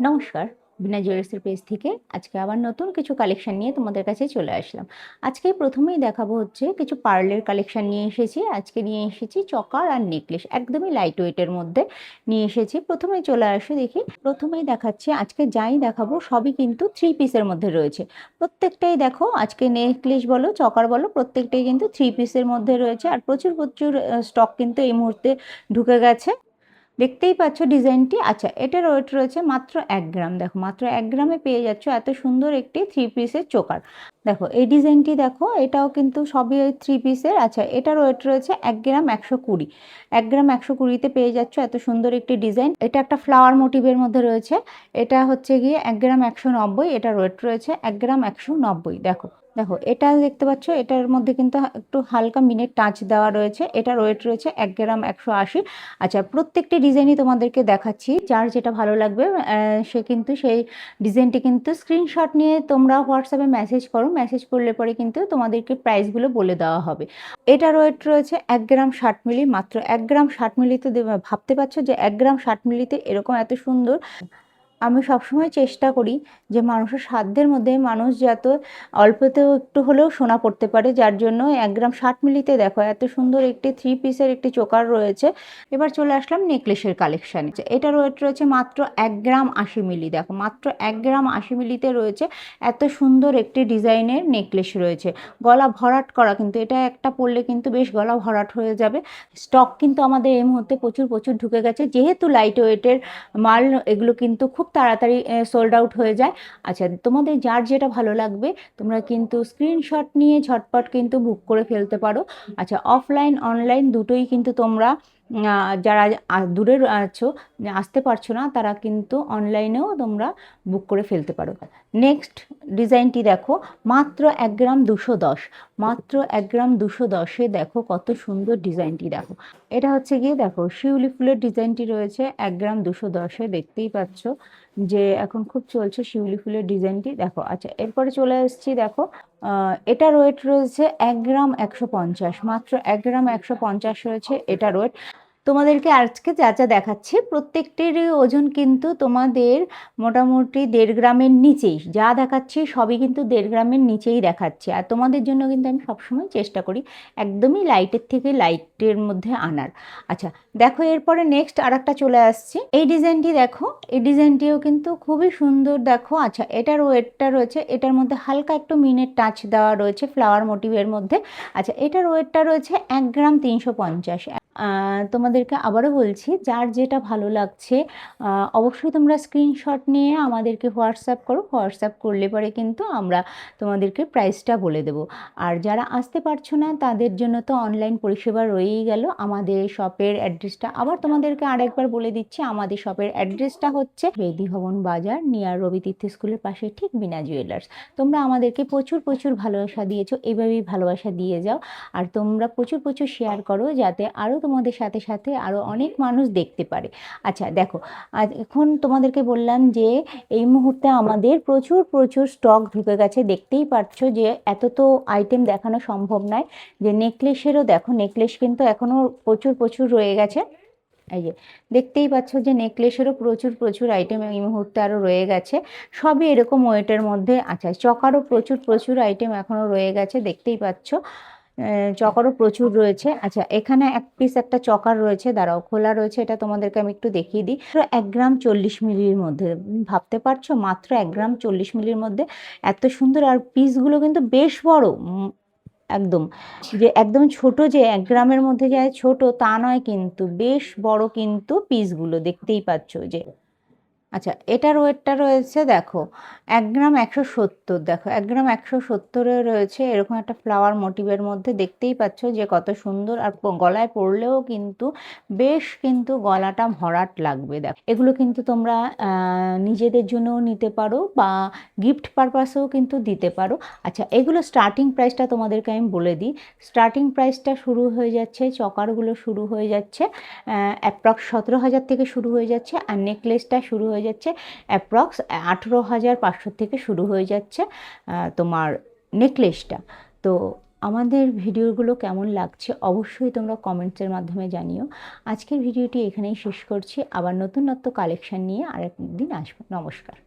নমস্কার, বিনা জুয়েলার্সের পেজ থেকে আজকে আবার নতুন কিছু কালেকশন নিয়ে তোমাদের কাছে চলে আসলাম। আজকে প্রথমেই দেখাবো হচ্ছে কিছু পার্লের কালেকশন নিয়ে এসেছি। আজকে নিয়ে এসেছি চকার আর নেকলেস, একদমই লাইট ওয়েটের মধ্যে নিয়ে এসেছি। প্রথমেই চলে আসে দেখি, প্রথমেই দেখাচ্ছি আজকে যাই দেখাবো সবই কিন্তু 3 পিসের মধ্যে রয়েছে। প্রত্যেকটাই দেখো, আজকে নেকলেস বলো চকার বলো প্রত্যেকটাই কিন্তু 3 পিসের মধ্যে রয়েছে। আর প্রচুর প্রচুর স্টক কিন্তু এই মুহূর্তে ঢুকে গেছে। দেখতেই পাচ্ছ ডিজাইনটি। আচ্ছা, এটার ওয়েট রয়েছে মাত্র 1 গ্রাম। দেখো, মাত্র 1 গ্রামে পেয়ে যাচ্ছ এত সুন্দর একটি 3 পিসের চোকার। দেখো এই ডিজাইনটি, দেখো এটাও কিন্তু সবই ওই 3 পিসের। আচ্ছা, এটার ওয়েট রয়েছে 1 গ্রাম 120। 1 গ্রাম 120তে পেয়ে যাচ্ছ এত সুন্দর একটি ডিজাইন। এটা একটা ফ্লাওয়ার মোটিভের মধ্যে রয়েছে। এটা হচ্ছে গিয়ে 1 গ্রাম 190। এটার ওয়েট রয়েছে 1 গ্রাম 190। দেখো দেখো এটা দেখতে পাচ্ছ, এটার মধ্যে কিন্তু একটু হালকা মিনের টাচ দেওয়া রয়েছে। এটার ওয়েট রয়েছে 1 গ্রাম 180। আচ্ছা, প্রত্যেকটি ডিজাইনই তোমাদেরকে দেখাচ্ছি, যার যেটা ভালো লাগবে সে কিন্তু সেই ডিজাইনটি কিন্তু স্ক্রিনশট নিয়ে তোমরা হোয়াটসঅ্যাপে মেসেজ করো। মেসেজ করলে পরে কিন্তু তোমাদেরকে প্রাইসগুলো বলে দেওয়া হবে। এটার ওয়েট রয়েছে 1 গ্রাম 60 মিলি। মাত্র 1 গ্রাম 60 মিলিতে ভাবতে পারছো যে 1 গ্রাম 60 মিলিতে এরকম এত সুন্দর। আমি সবসময় চেষ্টা করি যে মানুষের সাধ্যের মধ্যে মানুষ যাতে অল্পতেও একটু হলেও সোনা পড়তে পারে, যার জন্য 1 গ্রাম 60 মিলিতে দেখো এত সুন্দর একটি 3 পিসের একটি চোকার রয়েছে। এবার চলে আসলাম নেকলেসের কালেকশানে। এটার ওয়েট রয়েছে মাত্র 1 গ্রাম 80 মিলি। দেখো, মাত্র 1 গ্রাম 80 মিলিতে রয়েছে এত সুন্দর একটি ডিজাইনের নেকলেস রয়েছে। গলা ভরাট করা, কিন্তু এটা একটা পরলে কিন্তু বেশ গলা ভরাট হয়ে যাবে। স্টক কিন্তু আমাদের এই মুহূর্তে প্রচুর প্রচুর ঢুকে গেছে, যেহেতু লাইট ওয়েটের মাল, এগুলো কিন্তু খুব তাড়াতাড়ি সোল্ড আউট হয়ে যায়। আচ্ছা, তোমাদের যার যেটা ভালো লাগবে তোমরা কিন্তু স্ক্রিনশট নিয়ে ঝটপট কিন্তু বুক করে ফেলতে পারো। আচ্ছা, অফলাইন অনলাইন দুটোই কিন্তু তোমরা যারা দূরে আছো, আসতে পারছো না, তারা কিন্তু অনলাইনেও তোমরা বুক করে ফেলতে পারো। নেক্সট ডিজাইনটি দেখো, মাত্র 1 গ্রাম 210। মাত্র 1 গ্রাম 210-এ দেখো কত সুন্দর ডিজাইনটি। দেখো, এটা হচ্ছে গিয়ে দেখো শিউলি ফুলের ডিজাইনটি রয়েছে 1 গ্রাম 210-এ। দেখতেই পাচ্ছ যে এখন খুব চলছে শিউলি ফুলের ডিজাইনটি। দেখো, আচ্ছা এরপরে চলে আসছি। দেখো এটার ওয়েট রয়েছে 1 গ্রাম 150। মাত্র 1 গ্রাম 150 রয়েছে এটার ওয়েট। তোমাদেরকে আজকে যা যা দেখাচ্ছি প্রত্যেকটিরই ওজন কিন্তু তোমাদের মোটামুটি 1.5 গ্রামের নিচেই। যা দেখাচ্ছি সবই কিন্তু 1.5 গ্রামের নিচেই দেখাচ্ছি। আর তোমাদের জন্য কিন্তু আমি সবসময় চেষ্টা করি একদমই লাইটের থেকে লাইটের মধ্যে আনার। আচ্ছা, দেখো এরপরে নেক্সট আর একটা চলে আসছি। এই ডিজাইনটি দেখো, এই ডিজাইনটিও কিন্তু খুবই সুন্দর। দেখো, আচ্ছা এটার ওয়েটটা রয়েছে, এটার মধ্যে হালকা একটু মিনের টাচ দেওয়া রয়েছে ফ্লাওয়ার মোটিভের মধ্যে। আচ্ছা, এটার ওয়েটটা রয়েছে 1 গ্রাম 350। তোমাদেরকে আবারও বলছি, যার যেটা ভালো লাগছে অবশ্যই তোমরা স্ক্রিনশট নিয়ে আমাদেরকে হোয়াটসঅ্যাপ করো। হোয়াটসঅ্যাপ করলে পরে কিন্তু আমরা তোমাদেরকে প্রাইসটা বলে দেব। আর যারা আসতে পারছো না তাদের জন্য তো অনলাইন পরিষেবা রয়েই গেল। আমাদের শপের অ্যাড্রেসটা আবার তোমাদেরকে আরেকবার বলে দিচ্ছি। আমাদের শপের অ্যাড্রেসটা হচ্ছে বেদি ভবন বাজার, নিয়ার রবি তীর্থ স্কুলের পাশে, ঠিক বিনা জুয়েলার্স। তোমরা আমাদেরকে প্রচুর প্রচুর ভালোবাসা দিয়েছো, এভাবেই ভালোবাসা দিয়ে যাও। আর তোমরা প্রচুর প্রচুর শেয়ার করো, যাতে আরও তোমাদের সাথে সাথে আরও অনেক মানুষ দেখতে পারে। আচ্ছা দেখো, আজ এখন তোমাদেরকে বললাম যে এই মুহূর্তে আমাদের প্রচুর প্রচুর স্টক ঢুকে গেছে। দেখতেই পাচ্ছো যে এত তো আইটেম দেখানো সম্ভব নয়। যে নেকলেসেরও দেখো, নেকলেস কিন্তু এখনও প্রচুর প্রচুর রয়ে গেছে। এই যে দেখতেই পাচ্ছ যে নেকলেসেরও প্রচুর প্রচুর আইটেম এই মুহূর্তে আরও রয়ে গেছে, সবই এরকম ওয়েটের মধ্যে। আচ্ছা, চকারও প্রচুর প্রচুর আইটেম এখনও রয়ে গেছে, দেখতেই পাচ্ছ চকারও প্রচুর রয়েছে। আচ্ছা, এখানে এক পিস একটা চকার রয়েছে, দাঁড়াও খোলা রয়েছে, এটা তোমাদেরকে আমি একটু দেখিয়ে দিই। 1 গ্রাম 40 মিলির মধ্যে, ভাবতে পারছো মাত্র 1 গ্রাম 40 মিলির মধ্যে এত সুন্দর। আর পিসগুলো কিন্তু বেশ বড়, একদম যে একদম ছোট, যে 1 গ্রামের মধ্যে যায় ছোট তা নয়, কিন্তু বেশ বড় কিন্তু পিসগুলো দেখতেই পাচ্ছ যে। আচ্ছা, এটার ওয়েটটা রয়েছে দেখো 1 গ্রাম 170। দেখো 1 গ্রাম 170-এ রয়েছে এরকম একটা ফ্লাওয়ার মোটিভের মধ্যে। দেখতেই পাচ্ছ যে কত সুন্দর। আর গলায় পরলেও কিন্তু বেশ কিন্তু গলাটা ভরাট লাগবে। দেখো, এগুলো কিন্তু তোমরা নিজেদের জন্যও নিতে পারো বা গিফট পারপাসেও কিন্তু দিতে পারো। আচ্ছা, এগুলো স্টার্টিং প্রাইসটা তোমাদেরকে আমি বলে দিই। স্টার্টিং প্রাইসটা শুরু হয়ে যাচ্ছে, চকারগুলো শুরু হয়ে যাচ্ছে অ্যাপ্রক্স 17,000 থেকে শুরু হয়ে যাচ্ছে। আর নেকলেসটা শুরু হয়ে যাচ্ছে অ্যাপ্রক্স 18,500 থেকে শুরু হয়ে যাচ্ছে তোমার নেকলেসটা। তো আমাদের ভিডিওগুলো কেমন লাগছে অবশ্যই তোমরা কমেন্টসের মাধ্যমে জানিও। আজকের ভিডিওটি এখানেই শেষ করছি, আবার নতুন কালেকশন নিয়ে আরেকদিন আসবো। নমস্কার।